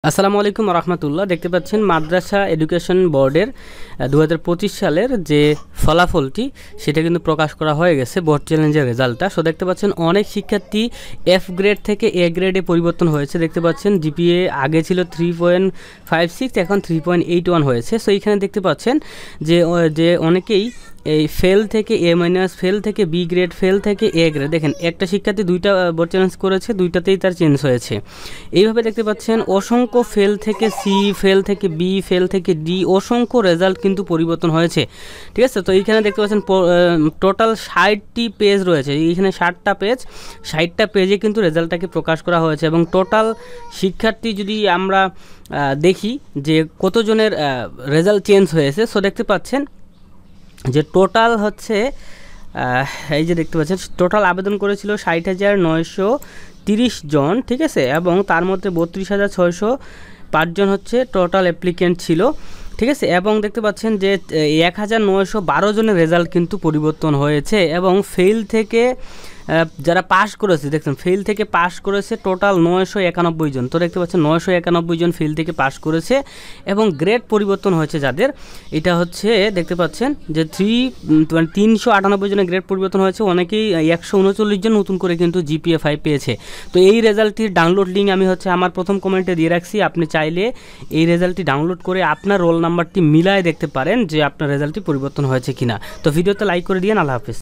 আসসালামু আলাইকুম রহমতুল্লাহ। দেখতে পাচ্ছেন মাদ্রাসা এডুকেশন বোর্ডের 2025 সালের যে ফলাফলটি সেটা কিন্তু প্রকাশ করা হয়ে গেছে, বোর্ড চ্যালেঞ্জের রেজাল্টটা। সো দেখতে পাচ্ছেন অনেক শিক্ষার্থী এফ গ্রেড থেকে এ গ্রেডে পরিবর্তন হয়েছে। দেখতে পাচ্ছেন জিপিএ আগে ছিল 3.56, এখন 3.81 হয়েছে। সো এইখানে দেখতে পাচ্ছেন যে অনেকেই এই ফেল থেকে এ মাইনাস, ফেল থেকে বি গ্রেড, ফেল থেকে এ গ্রেড। দেখেন একটা শিক্ষার্থী দুইটা বোর্ড চ্যালেঞ্জ করেছে, দুইটাতেই তার চেঞ্জ হয়েছে। এইভাবে দেখতে পাচ্ছেন অসংখ্য ফেল থেকে সি, ফেল থেকে বি, ফেল থেকে ডি, অসংখ্য রেজাল্ট কিন্তু পরিবর্তন হয়েছে। ঠিক আছে, তো এইখানে দেখতে পাচ্ছেন টোটাল 60টি পেজ রয়েছে। এইখানে 60টা পেজ, 60টা পেজে কিন্তু রেজাল্টটাকে প্রকাশ করা হয়েছে। এবং টোটাল শিক্ষার্থী যদি আমরা দেখি যে কতজনের রেজাল্ট চেঞ্জ হয়েছে, সো দেখতে পাচ্ছেন যে টোটাল হচ্ছে এই যে দেখতে পাচ্ছেন টোটাল আবেদন করেছিল 60,930 জন। ঠিক আছে, এবং তার মধ্যে 32,605 জন হচ্ছে টোটাল অ্যাপ্লিকেন্ট ছিল। ঠিক আছে, এবং দেখতে পাচ্ছেন যে 1,912 জনের রেজাল্ট কিন্তু পরিবর্তন হয়েছে। এবং ফেল থেকে যারা পাস করেছে, দেখছেন ফেল থেকে পাস করেছে টোটাল 991 জন। তো দেখতে পাচ্ছেন 991 জন ফেল থেকে পাস করেছে। এবং গ্রেড পরিবর্তন হয়েছে যাদের, এটা হচ্ছে দেখতে পাচ্ছেন যে 398 জনের গ্রেড পরিবর্তন হয়েছে। অনেকেই 139 জন নতুন করে কিন্তু জিপিএ 5 পেয়েছে। তো এই রেজাল্টটির ডাউনলোড লিঙ্ক আমি হচ্ছে আমার প্রথম কমেন্টে দিয়ে রাখছি। আপনি চাইলে এই রেজাল্টটি ডাউনলোড করে আপনার রোল নাম্বারটি মিলায় দেখতে পারেন যে আপনার রেজাল্টটি পরিবর্তন হয়েছে কিনা। তো ভিডিওতে লাইক করে দিন। আল্লাহ হাফেজ।